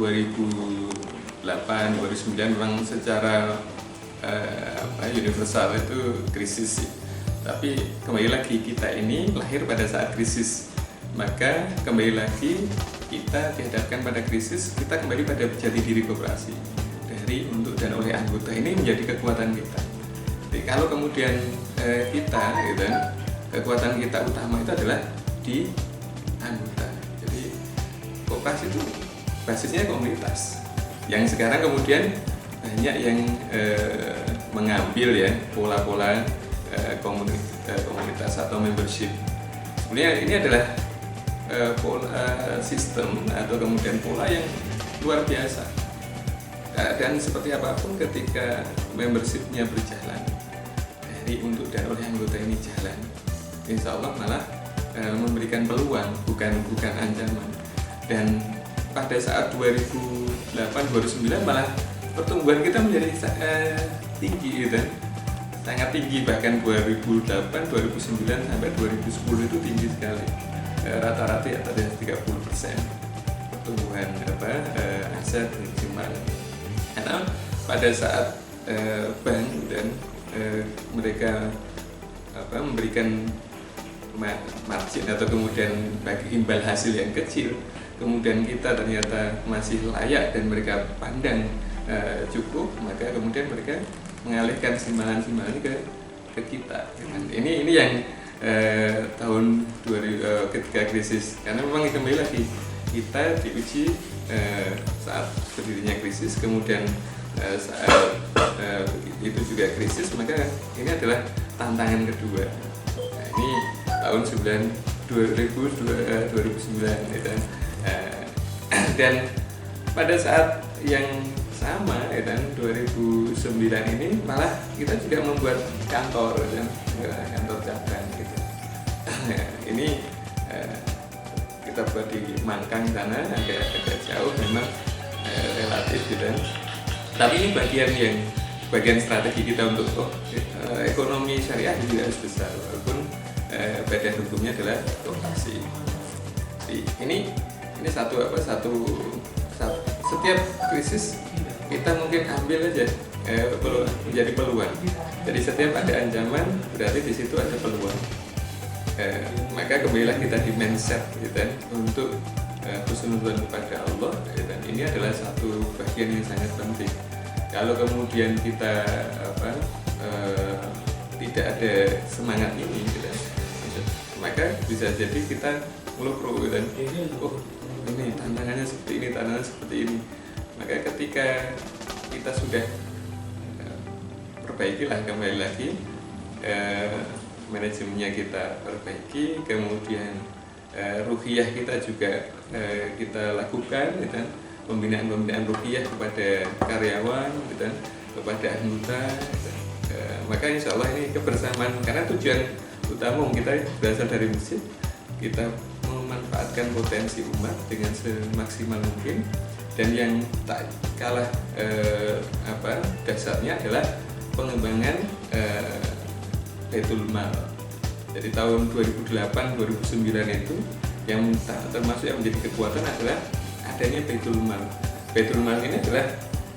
2008 2009 memang secara universal itu krisis sih. Tapi kembali lagi kita ini lahir pada saat krisis, maka kembali lagi kita dihadapkan pada krisis, kita kembali pada jati diri koperasi dari, untuk, dan oleh anggota. Ini menjadi kekuatan kita. Jadi kalau kemudian kita gitu, kekuatan kita utama itu adalah di anggota. Jadi koperasi itu basisnya komunitas, yang sekarang kemudian banyak yang mengambil ya pola-pola komunitas atau membership. Sebenarnya ini adalah pola sistem atau kemudian pola yang luar biasa. Dan seperti apapun ketika membershipnya berjalan dari, untuk, dan oleh anggota ini jalan, insya Allah malah memberikan peluang, bukan ancaman. Dan pada saat 2008-2009 malah pertumbuhan kita menjadi tinggi gitu, sangat tinggi. Bahkan 2008, 2009 sampai 2010 itu tinggi sekali, rata-rata di atas 30% pertumbuhan aset simpanan. Karena pada saat bank dan mereka memberikan margin atau kemudian bagi imbal hasil yang kecil, kemudian kita ternyata masih layak dan mereka pandang cukup, maka kemudian mereka mengalihkan simpangan-simpangan ke kita. Ini yang tahun 2000 ketika krisis, karena memang kembali lagi kita diuji saat berdirinya krisis, kemudian saat itu juga krisis, maka ini adalah tantangan kedua. Nah, ini tahun 2009 gitu. Dan pada saat yang sama dan 2009 ini malah kita juga membuat kantor dan kantor cabang gitu. Ini kita buat di Mangkang sana, agak jauh memang relatif gitu. Tapi ini bagian strategi kita untuk ekonomi syariah juga harus besar, walaupun badan hukumnya adalah koperasi. Ini setiap krisis kita mungkin ambil aja menjadi peluang. Jadi setiap ada ancaman berarti di situ ada peluang. Maka kembalilah kita di mindset gitu, untuk husnudzon kepada Allah, dan ini adalah satu bagian yang sangat penting. Kalau kemudian kita tidak ada semangat ini gitu, maka bisa jadi kita ngelukro gitu, ini tantangannya seperti ini, tantangannya seperti ini. Maka ketika kita sudah perbaikilah kembali lagi, manajemennya kita perbaiki, kemudian ruhiyah kita juga kita lakukan gitu, pembinaan ruhiyah kepada karyawan gitu, kepada anggota gitu. Maka insya Allah ini kebersamaan, karena tujuan utama kita berasal dari masjid, kita memanfaatkan potensi umat dengan semaksimal mungkin. Dan yang tak kalah dasarnya adalah pengembangan Baitul Mal. Jadi tahun 2008-2009 itu yang termasuk yang menjadi kekuatan adalah adanya Baitul Mal. Baitul Mal ini adalah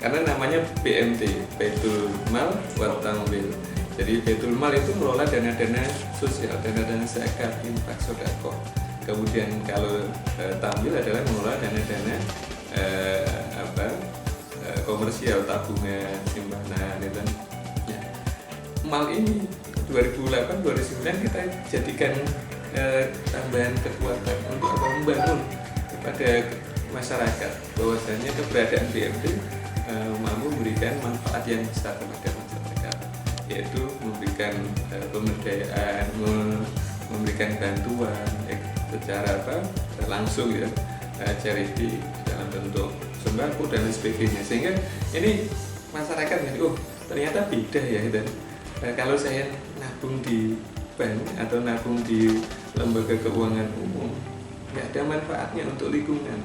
karena namanya BMT, Baitul Mal wa Tamwil. Jadi Baitul Mal itu mengelola dana-dana sosial, dana-dana zakat, infak, sedekah. Kemudian kalau Tamwil adalah mengelola dana-dana komersial, tabungan, simpanan gitu. Ya. Mal ini 2008-2009 kita jadikan tambahan kekuatan untuk membangun kepada masyarakat bahwasanya keberadaan BMT mampu memberikan manfaat yang besar kepada masyarakat, yaitu memberikan pemberdayaan, memberikan bantuan secara langsung ya, charity dalam bentuk sembako dan sebagainya, sehingga ini masyarakat ternyata beda ya gitu. Kalau saya nabung di bank atau nabung di lembaga keuangan umum, nggak ada manfaatnya untuk lingkungan.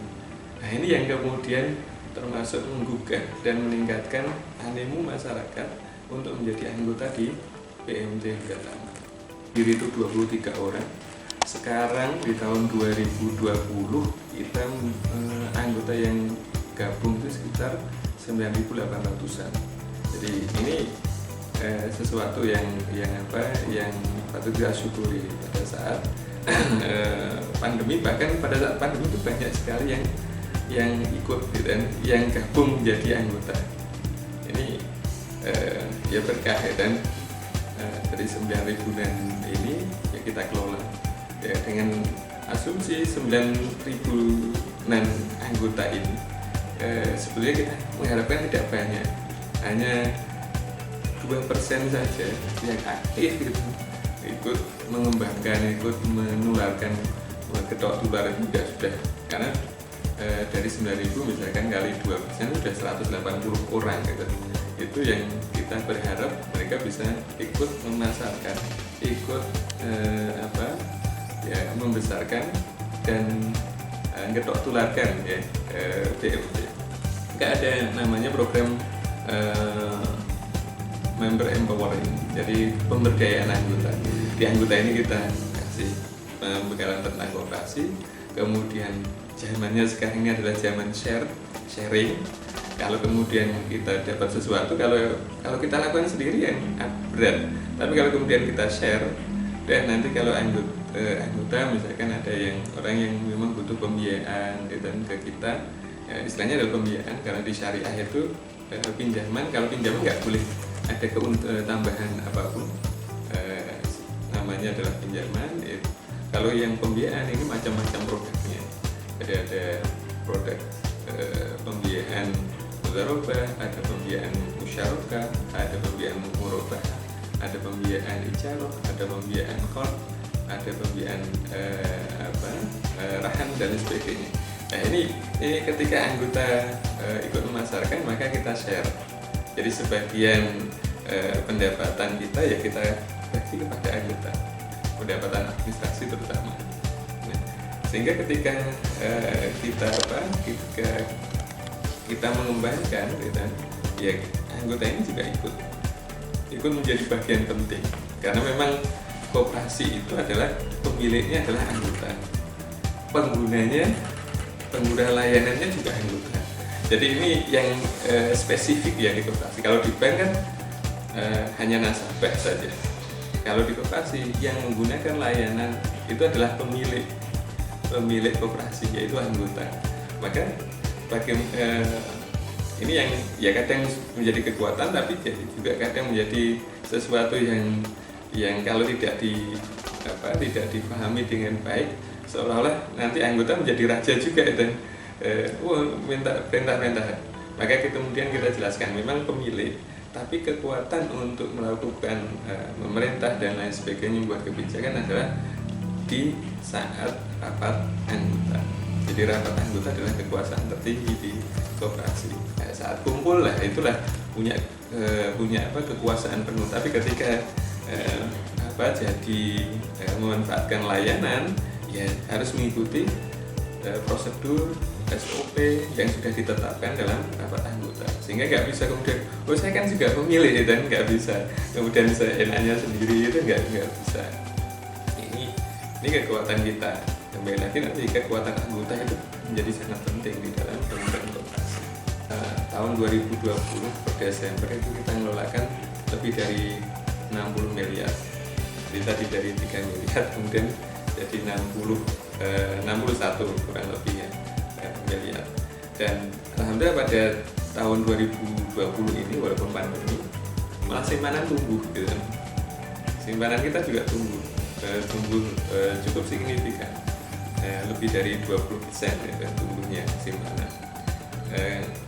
Nah ini yang kemudian termasuk menggugah dan meningkatkan animo masyarakat untuk menjadi anggota di BMT Gatam. Diri itu 23 orang. Sekarang di tahun 2020 kita anggota yang gabung itu sekitar 9.800-an. Jadi ini sesuatu yang patut kita syukuri pada saat pandemi. Bahkan pada saat pandemi itu banyak sekali yang ikut gitu, dan yang gabung menjadi anggota. Ini ya berkah ya, dan dari 9.000-an ini ya kita kelola ya dengan asumsi 9.000-an anggota ini. Sebetulnya kita mengharapkan tidak banyak, hanya 2% saja yang aktif gitu, ikut mengembangkan, ikut menularkan, ketok tular juga sudah, karena dari 9.000 misalkan kali 2% sudah 180 orang gitu. Itu yang kita berharap mereka bisa ikut memasarkan, ikut membesarkan dan ketok tularkan ya BMT. Nggak ada namanya program member empowering, jadi pemberdayaan anggota. Di anggota ini kita kasih pembekalan tentang koperasi, kemudian zamannya sekarang ini adalah zaman sharing. Kalau kemudian kita dapat sesuatu, kalau kita lakukan sendiri yang berat, tapi kalau kemudian kita share, dan nanti kalau anggota misalkan ada orang yang memang butuh pembiayaan dan ke kita, ya, istilahnya adalah pembiayaan, karena di syariah itu pinjaman, kalau pinjaman nggak boleh ada tambahan apapun, namanya adalah pinjaman. Kalau yang pembiayaan ini macam-macam produknya, ada produk pembiayaan mudharabah, ada pembiayaan musyarakah, ada pembiayaan murabah, ada pembiayaan ijarah, ada pembiayaan qard, ada pembiayaan rahan dan sebagainya. Nah ini ketika anggota ikut memasarkan, maka kita share. Jadi sebagian pendapatan kita ya kita bagi kepada anggota, pendapatan administrasi terutama. Nah, sehingga ketika kita mengembangkan, ya anggota ini juga ikut menjadi bagian penting, karena memang koperasi itu adalah pemiliknya adalah anggota, pengguna layanannya juga anggota. Jadi ini yang spesifik ya di koperasi. Kalau di bank kan hanya nasabah saja. Kalau di koperasi yang menggunakan layanan itu adalah pemilik koperasi, yaitu anggota. Maka ini yang ya kadang menjadi kekuatan, tapi jadi juga kadang menjadi sesuatu yang kalau tidak dipahami dengan baik, seolah-olah nanti anggota menjadi raja juga dan minta perintah-perintah. Maka kemudian kita jelaskan memang pemilik, tapi kekuatan untuk melakukan memerintah dan lain sebagainya, membuat kebijakan adalah di saat rapat anggota. Jadi rapat anggota adalah kekuasaan tertinggi di koperasi. Nah, saat kumpul lah itulah punya kekuasaan penuh. Tapi ketika jadi memanfaatkan layanan, ya harus mengikuti prosedur SOP yang sudah ditetapkan dalam rapat anggota, sehingga nggak bisa kemudian saya kan juga pemilih dan nggak bisa kemudian seenaknya sendiri, itu nggak bisa. Ini kekuatan kita. Kembali lagi nanti kekuatan anggota itu menjadi sangat penting di dalam pembangunan koperasi. Tahun 2020 per Desember itu kita mengelolakan lebih dari 60 miliar. Jadi tadi dari 3 miliar kemudian jadi 61 kurang lebih ya miliar. Dan alhamdulillah pada tahun 2020 ini walaupun pandemi, malah simpanan tumbuh gitu. Simpanan kita juga tumbuh cukup signifikan, lebih dari 20% ya, tumbuhnya simpanan.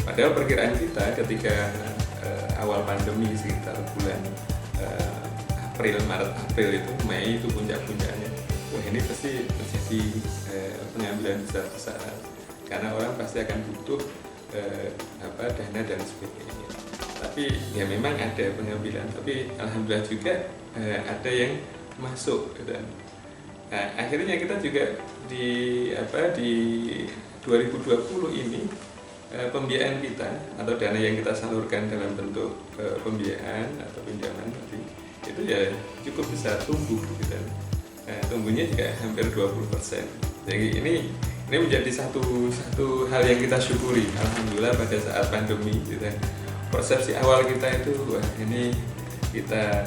Padahal perkiraan kita ketika awal pandemi sekitar bulan Maret April itu, Mei itu puncak-puncaknya, wah ini pasti terjadi pengambilan besar-besaran, karena orang pasti akan butuh dana dan sebagainya. Tapi ya memang ada pengambilan, tapi alhamdulillah juga ada yang masuk dan akhirnya kita juga di 2020 ini pembiayaan kita atau dana yang kita salurkan dalam bentuk pembiayaan atau pinjaman tadi itu ya cukup besar tumbuh gitu. Tumbuhnya juga hampir 20%. Jadi ini ini menjadi satu hal yang kita syukuri, alhamdulillah pada saat pandemi gitu. Persepsi awal kita itu, wah ini kita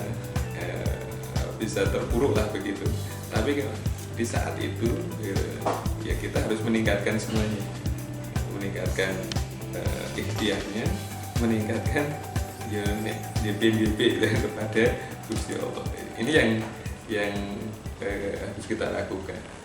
bisa terpuruk lah begitu. Tapi di saat itu ya kita harus meningkatkan semuanya, meningkatkan ikhtiarnya, meningkatkan ya DP kepada Gusti Allah. Ini yang harus kita lakukan.